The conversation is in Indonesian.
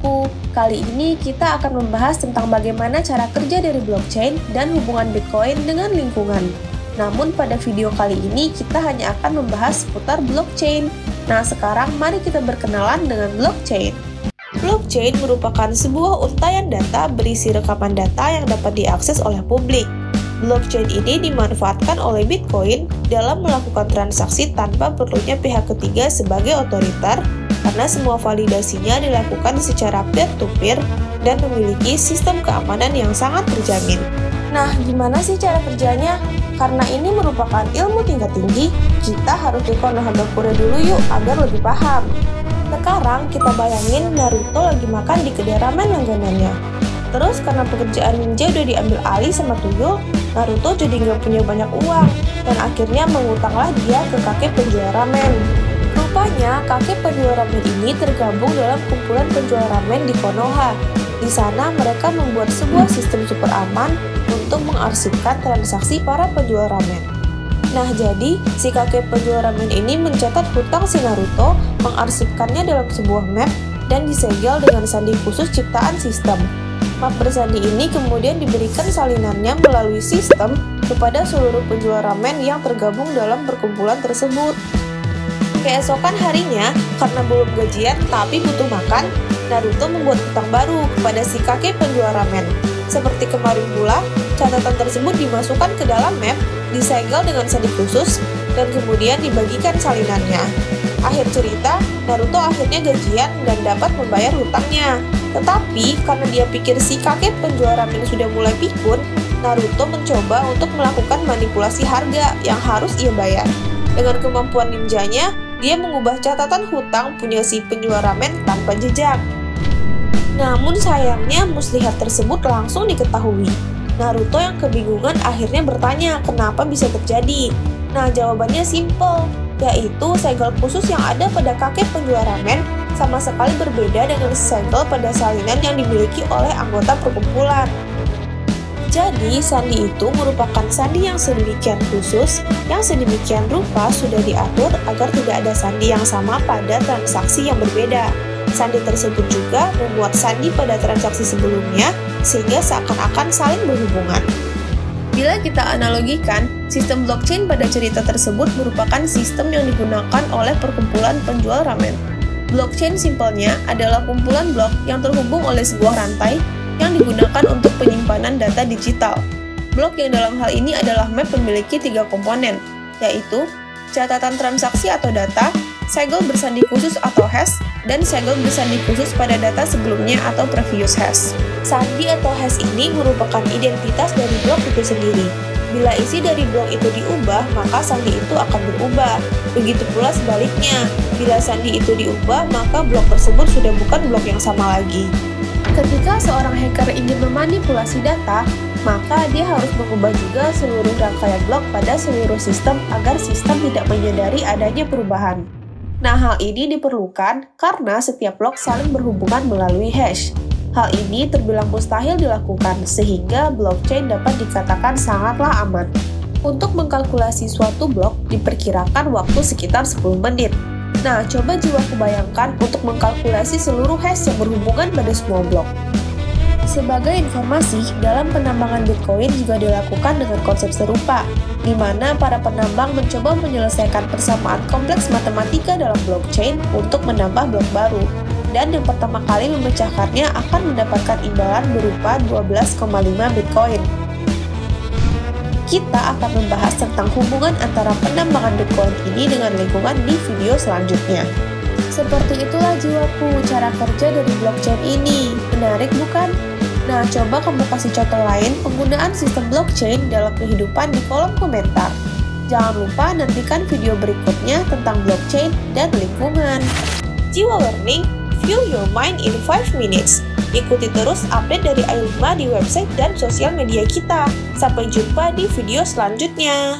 jiwaku, kali ini kita akan membahas tentang bagaimana cara kerja dari blockchain dan hubungan Bitcoin dengan lingkungan. Namun pada video kali ini kita hanya akan membahas seputar blockchain. Nah sekarang mari kita berkenalan dengan blockchain. Blockchain merupakan sebuah untaian data berisi rekaman data yang dapat diakses oleh publik. Blockchain ini dimanfaatkan oleh Bitcoin dalam melakukan transaksi tanpa perlunya pihak ketiga sebagai otoriter, karena semua validasinya dilakukan secara peer-to-peer dan memiliki sistem keamanan yang sangat terjamin. Nah, gimana sih cara kerjanya? Karena ini merupakan ilmu tingkat tinggi, kita harus dikonohagakure dulu yuk agar lebih paham. Sekarang kita bayangin Naruto lagi makan di kedai ramen langganannya. Terus karena pekerjaan ninja udah diambil alih sama tuyul, Naruto jadi nggak punya banyak uang, dan akhirnya mengutanglah dia ke kakek penjual ramen. Rupanya, kakek penjual ramen ini tergabung dalam kumpulan penjual ramen di Konoha. Di sana, mereka membuat sebuah sistem super aman untuk mengarsipkan transaksi para penjual ramen. Nah, jadi, si kakek penjual ramen ini mencatat hutang si Naruto, mengarsipkannya dalam sebuah map, dan disegel dengan sandi khusus ciptaan sistem. Map bersandi ini kemudian diberikan salinannya melalui sistem kepada seluruh penjual ramen yang tergabung dalam perkumpulan tersebut. Keesokan harinya, karena belum gajian tapi butuh makan, Naruto membuat hutang baru kepada si kakek penjual ramen. Seperti kemarin pula, catatan tersebut dimasukkan ke dalam map, disegel dengan sandi khusus, dan kemudian dibagikan salinannya. Akhir cerita, Naruto akhirnya gajian dan dapat membayar hutangnya. Tetapi, karena dia pikir si kakek penjual ramen sudah mulai pikun, Naruto mencoba untuk melakukan manipulasi harga yang harus ia bayar. Dengan kemampuan ninjanya, dia mengubah catatan hutang punya si penjual ramen tanpa jejak. Namun sayangnya muslihat tersebut langsung diketahui. Naruto yang kebingungan akhirnya bertanya kenapa bisa terjadi. Nah jawabannya simple, yaitu segel khusus yang ada pada kakek penjual ramen sama sekali berbeda dengan segel pada salinan yang dimiliki oleh anggota perkumpulan. Jadi, sandi itu merupakan sandi yang sedemikian khusus, yang sedemikian rupa sudah diatur agar tidak ada sandi yang sama pada transaksi yang berbeda. Sandi tersebut juga membuat sandi pada transaksi sebelumnya, sehingga seakan-akan saling berhubungan. Bila kita analogikan, sistem blockchain pada cerita tersebut merupakan sistem yang digunakan oleh perkumpulan penjual ramen. Blockchain simpelnya adalah kumpulan blok yang terhubung oleh sebuah rantai yang digunakan untuk penyimpanan data digital. Blok yang dalam hal ini adalah map memiliki 3 komponen, yaitu catatan transaksi atau data, segel bersandi khusus atau hash, dan segel bersandi khusus pada data sebelumnya atau previous hash. Sandi atau hash ini merupakan identitas dari blok itu sendiri. Bila isi dari blok itu diubah, maka sandi itu akan berubah. Begitu pula sebaliknya, bila sandi itu diubah, maka blok tersebut sudah bukan blok yang sama lagi. Ketika seorang hacker ingin memanipulasi data, maka dia harus mengubah juga seluruh rangkaian blok pada seluruh sistem agar sistem tidak menyadari adanya perubahan. Nah, hal ini diperlukan karena setiap blok saling berhubungan melalui hash. Hal ini terbilang mustahil dilakukan, sehingga blockchain dapat dikatakan sangatlah aman. Untuk mengkalkulasi suatu blok, diperkirakan waktu sekitar 10 menit. Nah, coba jiwaku bayangkan untuk mengkalkulasi seluruh hash yang berhubungan pada semua blok. Sebagai informasi, dalam penambangan Bitcoin juga dilakukan dengan konsep serupa, di mana para penambang mencoba menyelesaikan persamaan kompleks matematika dalam blockchain untuk menambah blok baru. Dan yang pertama kali memecahkannya akan mendapatkan imbalan berupa 12,5 Bitcoin. Kita akan membahas tentang hubungan antara penambangan Bitcoin ini dengan lingkungan di video selanjutnya. Seperti itulah jiwaku, cara kerja dari blockchain ini. Menarik bukan? Nah, coba kamu kasih contoh lain penggunaan sistem blockchain dalam kehidupan di kolom komentar. Jangan lupa nantikan video berikutnya tentang blockchain dan lingkungan. Jiwa Learning, fuel your mind in 5 minutes. Ikuti terus update dari Ayu 5 di website dan sosial media kita. Sampai jumpa di video selanjutnya.